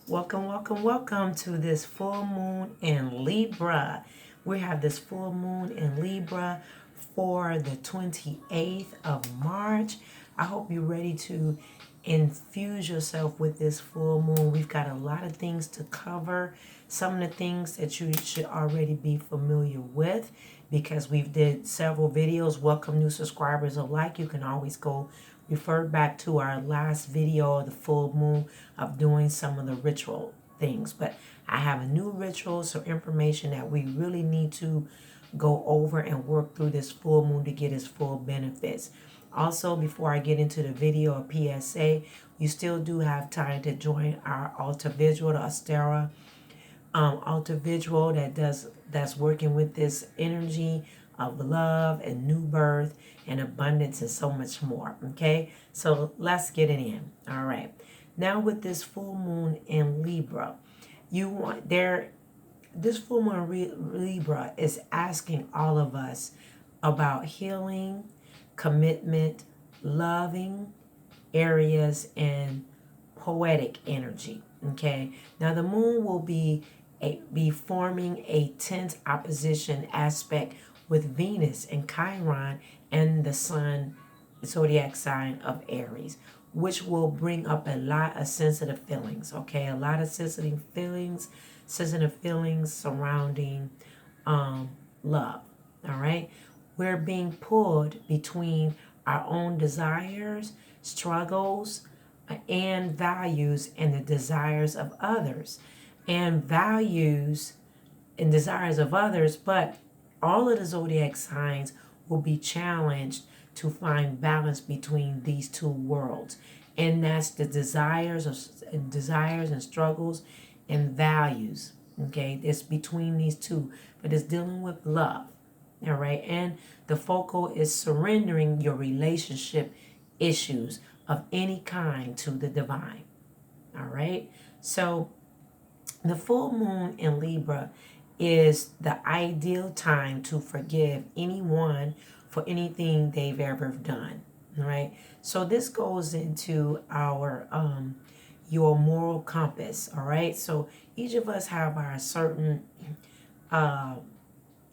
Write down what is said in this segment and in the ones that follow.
Welcome to this full moon in Libra. We have this full moon in Libra for the 28th of March. I hope you're ready to infuse yourself with this full moon. We've got a lot of things to cover. Some of the things that you should already be familiar with because we've did several videos. Welcome new subscribers alike. You can always go refer back to our last video of the full moon of doing some of the ritual things. But I have a new ritual, some information that we really need to go over and work through this full moon to get its full benefits. Also, before I get into the video or PSA, you still do have time to join our altar visual, the Astera altar visual that's working with this energy of love and new birth and abundance and so much more. Okay, so let's get it in. All right, now with this full moon in Libra, this full moon Libra is asking all of us about healing, commitment, loving areas, and poetic energy. Okay, now the moon will be forming a tense opposition aspect with Venus and Chiron and the Sun zodiac sign of Aries, which will bring up a lot of sensitive feelings. Okay, a lot of sensitive feelings surrounding love. All right, we're being pulled between our own desires, struggles, and values, and the desires of others, but all of the zodiac signs will be challenged to find balance between these two worlds, and that's the desires and struggles and values. Okay, it's between these two, but it's dealing with love. All right, and the focal is surrendering your relationship issues of any kind to the divine. All right, so the full moon in Libra is the ideal time to forgive anyone for anything they've ever done. All right, so this goes into our your moral compass. All right, so each of us have our certain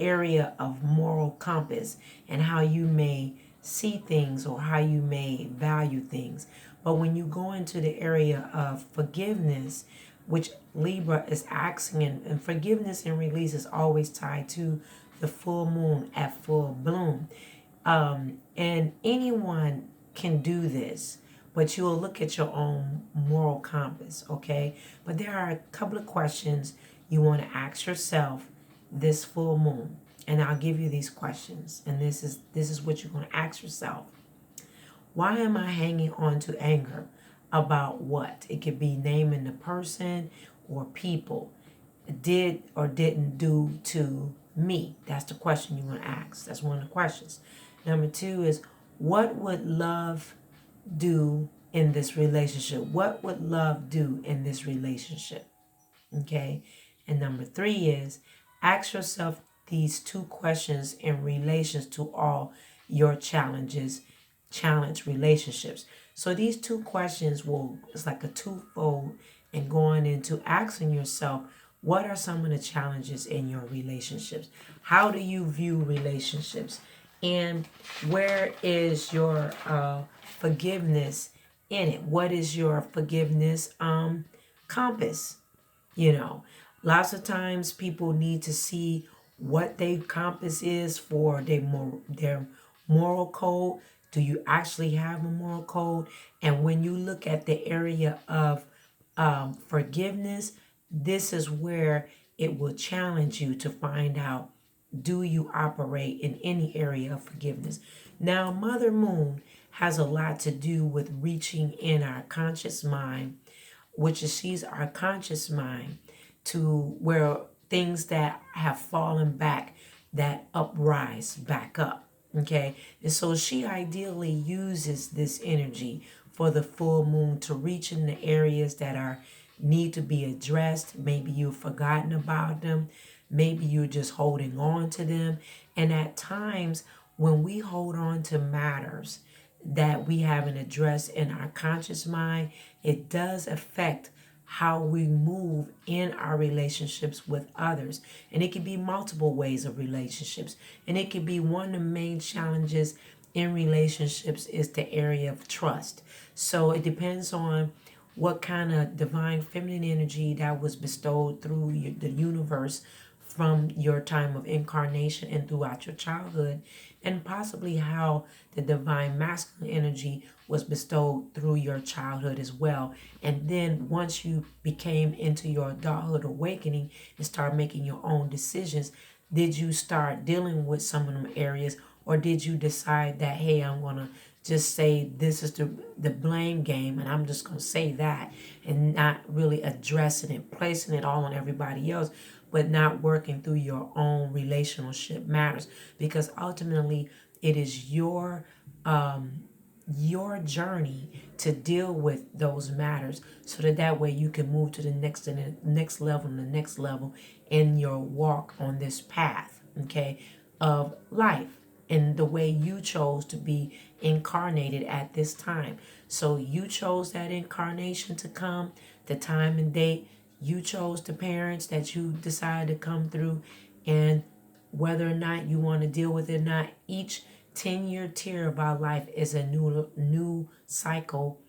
area of moral compass and how you may see things or how you may value things. But when you go into the area of forgiveness, which Libra is asking, and forgiveness and release is always tied to the full moon at full bloom. And anyone can do this, but you'll look at your own moral compass, okay? But there are a couple of questions you want to ask yourself this full moon, and I'll give you these questions, and this is what you're going to ask yourself. Why am I hanging on to anger about what? It could be naming the person or people did or didn't do to me. That's the question you want to ask. That's one of the questions. Number 2 is, what would love do in this relationship? What would love do in this relationship? Okay. And number 3 is, ask yourself these 2 questions in relations to all your challenge relationships. So these 2 questions it's like a twofold, and going into asking yourself, what are some of the challenges in your relationships? How do you view relationships? And where is your forgiveness in it? What is your forgiveness compass? Lots of times people need to see what their compass is for their moral code. Do you actually have a moral code? And when you look at the area of forgiveness, this is where it will challenge you to find out, do you operate in any area of forgiveness? Now, Mother Moon has a lot to do with reaching in our conscious mind, she's our conscious mind, to where things that have fallen back, that uprise back up. Okay, and so she ideally uses this energy for the full moon to reach in the areas that need to be addressed. Maybe you've forgotten about them. Maybe you're just holding on to them. And at times when we hold on to matters that we haven't addressed in our conscious mind, it does affect how we move in our relationships with others. And it can be multiple ways of relationships. And it can be one of the main challenges in relationships is the area of trust. So it depends on what kind of divine feminine energy that was bestowed through the universe from your time of incarnation and throughout your childhood, and possibly how the divine masculine energy was bestowed through your childhood as well. And then once you became into your adulthood awakening and start making your own decisions, did you start dealing with some of them areas, or did you decide that, hey, I'm gonna just say this is the blame game, and I'm just gonna say that and not really addressing it, placing it all on everybody else, but not working through your own relationship matters? Because ultimately it is your journey to deal with those matters, so that way you can move to the next and the next level and the next level in your walk on this path, okay, of life, and the way you chose to be incarnated at this time. So you chose that incarnation to come, the time and date. You chose the parents that you decided to come through, and whether or not you want to deal with it or not, each 10-year tier of our life is a new cycle,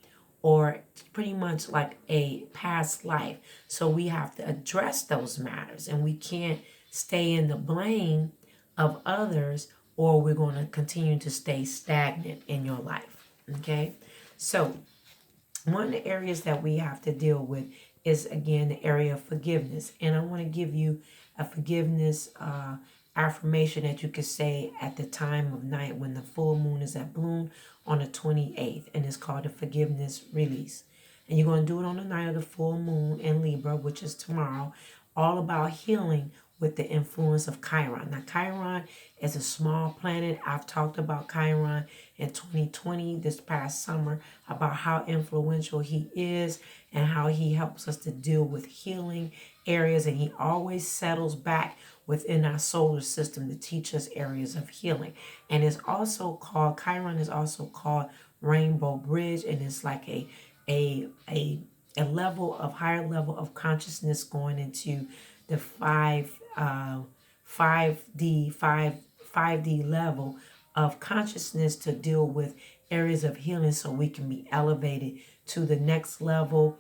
or pretty much like a past life. So we have to address those matters, and we can't stay in the blame of others, or we're going to continue to stay stagnant in your life. Okay, so one of the areas that we have to deal with is, again, the area of forgiveness. And I want to give you a forgiveness affirmation that you could say at the time of night when the full moon is at bloom on the 28th. And it's called the forgiveness release. And you're going to do it on the night of the full moon in Libra, which is tomorrow, all about healing with the influence of Chiron. Now, Chiron is a small planet. I've talked about Chiron in 2020, this past summer, about how influential he is and how he helps us to deal with healing areas. And he always settles back within our solar system to teach us areas of healing. And it's also called, Chiron is also called Rainbow Bridge. And it's like a level of higher level of consciousness going into the 5D level of consciousness to deal with areas of healing, so we can be elevated to the next level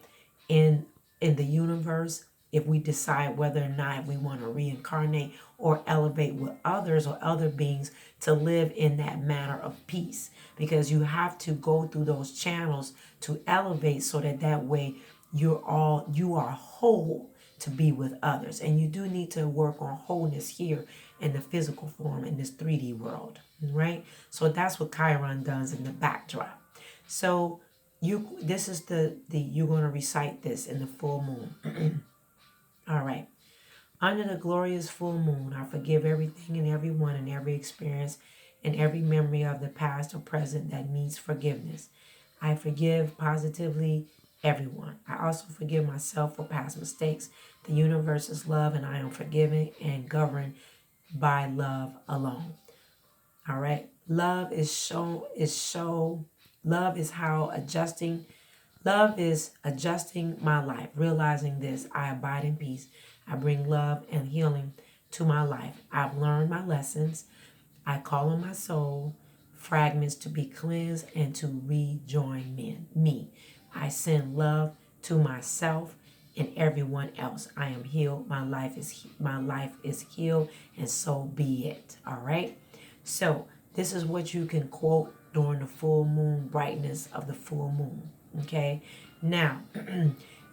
in the universe, if we decide whether or not we want to reincarnate or elevate with others or other beings to live in that manner of peace. Because you have to go through those channels to elevate, so that way you are whole to be with others. And you do need to work on wholeness here in the physical form in this 3D world, right? So that's what Chiron does in the backdrop. So you're going to recite this in the full moon. All right. Under the glorious full moon, I forgive everything and everyone and every experience and every memory of the past or present that needs forgiveness. I forgive positively everyone. I also forgive myself for past mistakes. The universe is love, and I am forgiven and governed by love alone. All right. Love is adjusting my life. Realizing this, I abide in peace. I bring love and healing to my life. I've learned my lessons. I call on my soul fragments to be cleansed and to rejoin me. I send love to myself and everyone else. I am healed. My life is healed, and so be it. All right. So this is what you can quote during the full moon brightness of the full moon. Okay. Now,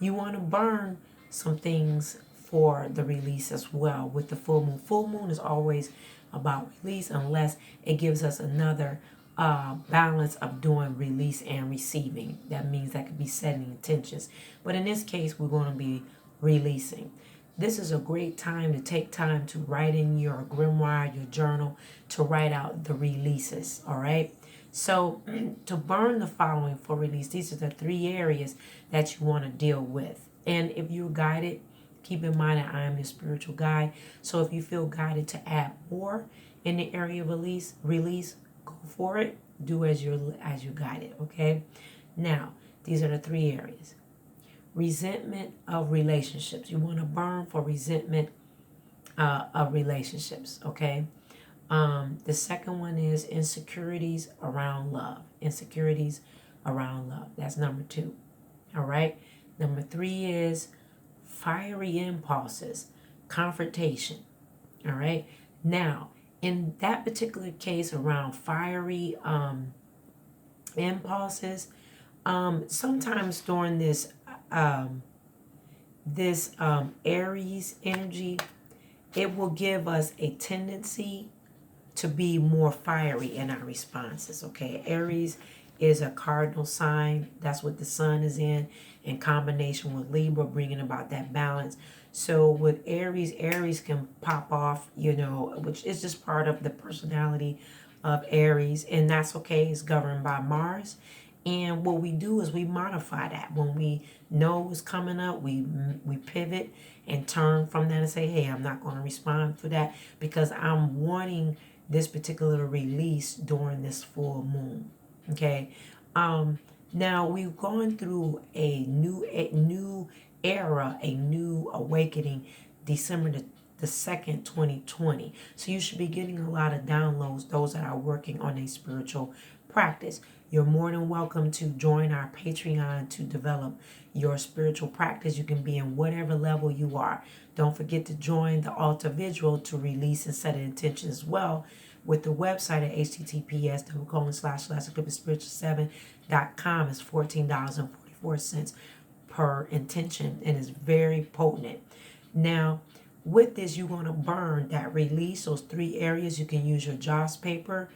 you want to burn some things for the release as well with the full moon. Full moon is always about release, unless it gives us another balance of doing release and receiving. That means that could be setting intentions. But in this case, we're going to be releasing. This is a great time to take time to write in your grimoire, your journal, to write out the releases. All right. So to burn the following for release, these are the 3 areas that you want to deal with. And if you're guided, keep in mind that I am your spiritual guide. So if you feel guided to add more in the area of release, go for it. Do as you're guided. Okay. Now, these are the 3 areas. resentment of relationships. You want to burn for resentment of relationships, okay? The second one is insecurities around love. Insecurities around love. That's number 2. All right. Number 3 is fiery impulses, confrontation. All right. Now, in that particular case around fiery impulses, sometimes during this Aries energy, it will give us a tendency to be more fiery in our responses, okay? Aries is a cardinal sign. That's what the sun is in combination with Libra, bringing about that balance. So with Aries, Aries can pop off, which is just part of the personality of Aries, and that's okay. It's governed by Mars. And what we do is we modify that. When we know it's coming up, we pivot and turn from that and say, hey, I'm not going to respond for that because I'm wanting this particular release during this full moon. Okay. Now we've gone through a new era, a new awakening, December the 2nd, 2020. So you should be getting a lot of downloads, those that are working on a spiritual practice. You're more than welcome to join our Patreon to develop your spiritual practice. You can be in whatever level you are. Don't forget to join the altar visual to release and set an intention as well with the website at https://eclipticspiritual7.com. It's $14.44 per intention and it's very potent. Now, with this, you're going to burn that release, those 3 areas. You can use your Joss paper.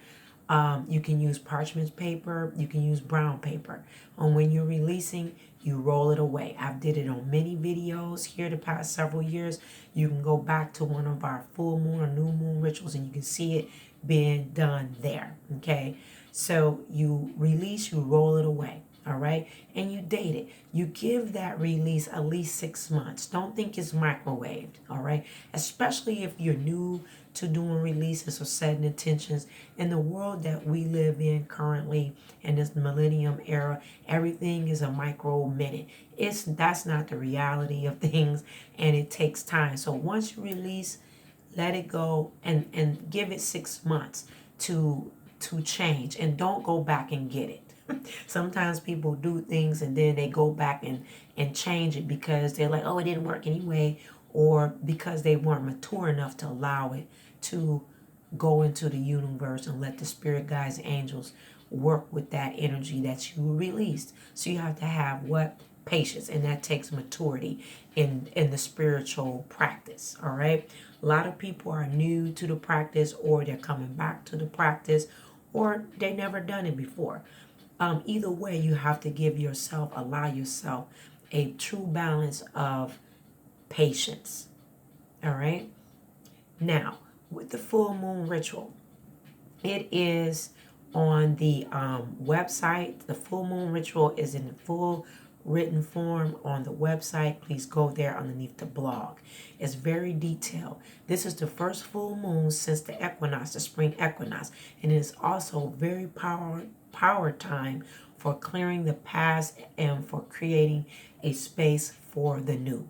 You can use parchment paper. You can use brown paper. And when you're releasing, you roll it away. I've did it on many videos here the past several years. You can go back to one of our full moon or new moon rituals and you can see it being done there. Okay. So you release, you roll it away. All right. And you date it. You give that release at least 6 months. Don't think it's microwaved. All right. Especially if you're new to doing releases or setting intentions. In the world that we live in currently, in this millennium era, everything is a micro minute. That's not the reality of things, and it takes time. So once you release, let it go and give it 6 months to change, and don't go back and get it. Sometimes people do things and then they go back and change it because they're like, oh, it didn't work anyway, or because they weren't mature enough to allow it to go into the universe and let the spirit guides, angels work with that energy that you released. So you have to have what? Patience, and that takes maturity in the spiritual practice. All right. A lot of people are new to the practice, or they're coming back to the practice, or they never done it before. Either way, you have to allow yourself a true balance of patience. All right. Now, with the full moon ritual, it is on the website. The full moon ritual is in full written form on the website. Please go there underneath the blog. It's very detailed. This is the first full moon since the equinox, the spring equinox, and it is also very power time for clearing the past and for creating a space for the new.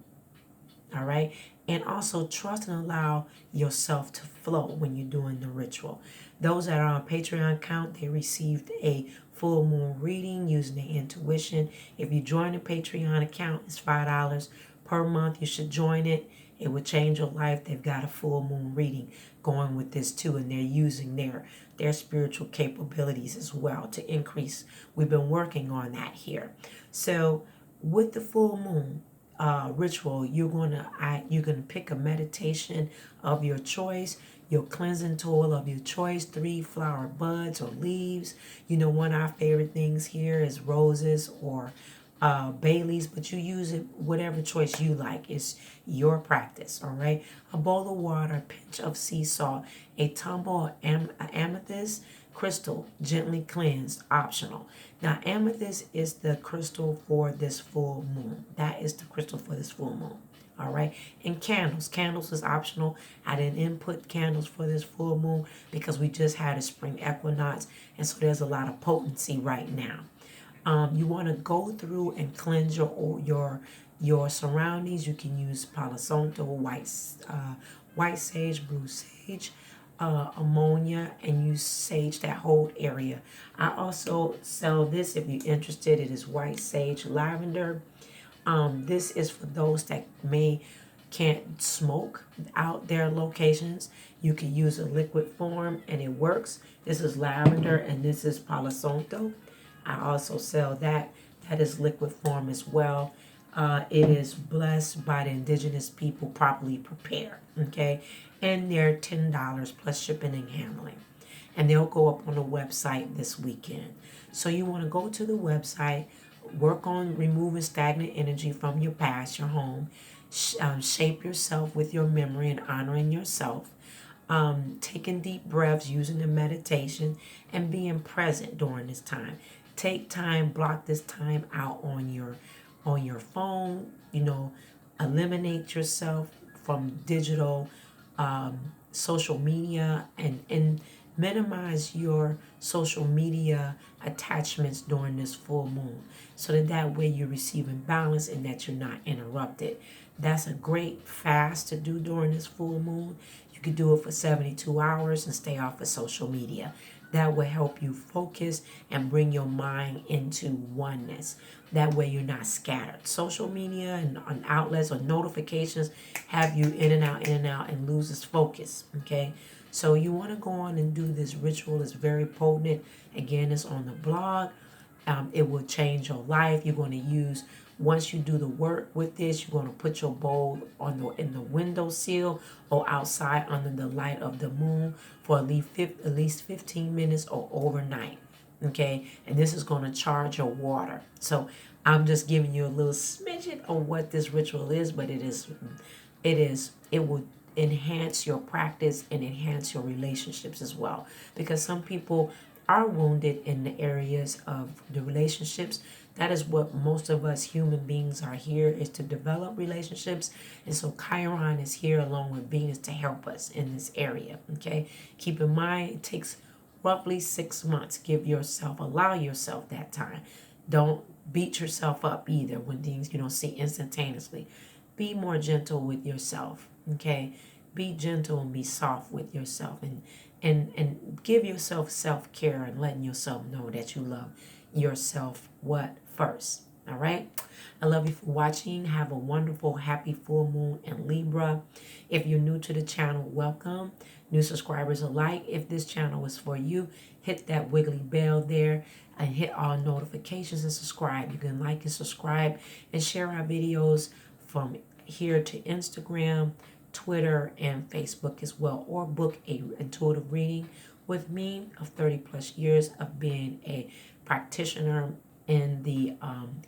All right. And also trust and allow yourself to flow when you're doing the ritual. Those that are on Patreon account, they received a full moon reading using their intuition. If you join the Patreon account, it's $5 per month. You should join it. It would change your life. They've got a full moon reading going with this too, and they're using their spiritual capabilities as well to increase. We've been working on that here. So with the full moon ritual, you're gonna pick a meditation of your choice, your cleansing tool of your choice, 3 flower buds or leaves. One of our favorite things here is roses or bay leaves, but you use it whatever choice you like. It's your practice. All right. A bowl of water, a pinch of sea salt, a tumble of amethyst crystal, gently cleansed, optional. Now, amethyst is the crystal for this full moon. That is the crystal for this full moon. All right. And candles. Candles is optional. I didn't input candles for this full moon because we just had a spring equinox. And so there's a lot of potency right now. You want to go through and cleanse your surroundings. You can use Palo Santo, white sage, blue sage, ammonia, and use sage that whole area. I also sell this if you're interested. It is white sage lavender. This is for those that can't smoke out their locations. You can use a liquid form and it works. This is lavender and this is Palo Santo. I also sell that. That is liquid form as well. It is blessed by the indigenous people, properly prepared. Okay, and they're $10 plus shipping and handling, and they'll go up on the website this weekend. So you want to go to the website, work on removing stagnant energy from your past, your home, shape yourself with your memory and honoring yourself, taking deep breaths, using the meditation, and being present during this time. Take time, block this time out on your phone. Eliminate yourself from digital, social media, and minimize your social media attachments during this full moon, so that way you're receiving balance and that you're not interrupted. That's a great fast to do during this full moon. You could do it for 72 hours and stay off of social media. That will help you focus and bring your mind into oneness. That way you're not scattered. Social media and on outlets or notifications have you in and out and loses focus. Okay, so you want to go on and do this ritual. It's very potent. Again, it's on the blog. It will change your life. You're going to use, once you do the work with this, you're going to put your bowl in the windowsill or outside under the light of the moon for at least 15 minutes or overnight. Okay, and this is going to charge your water. So I'm just giving you a little smidget of what this ritual is, but it will enhance your practice and enhance your relationships as well, because some people are wounded in the areas of the relationships. That is what most of us human beings are here, is to develop relationships. And so Chiron is here along with Venus to help us in this area. Okay, keep in mind it takes roughly 6 months. Allow yourself that time. Don't beat yourself up either when things you don't see instantaneously. Be more gentle with yourself. Okay, be gentle and be soft with yourself, and give yourself self-care and letting yourself know that you love yourself first. All right, I love you for watching. Have a wonderful, happy full moon in Libra. If you're new to the channel, welcome. New subscribers alike, if this channel is for you, hit that wiggly bell there and hit all notifications and subscribe. You can like and subscribe and share our videos from here to Instagram, Twitter, and Facebook as well, or book a intuitive reading with me of 30 plus years of being a practitioner in the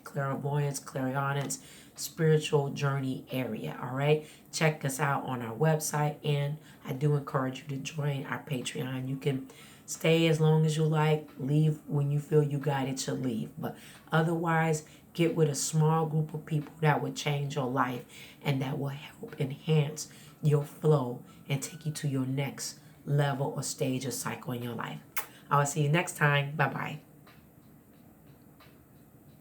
clairvoyance, clairaudience, spiritual journey area. All right, check us out on our website, and I do encourage you to join our Patreon. You can stay as long as you like, leave when you feel you guided to leave, but otherwise get with a small group of people that would change your life and that will help enhance your flow and take you to your next level or stage or cycle in your life. I will see you next time. Bye bye.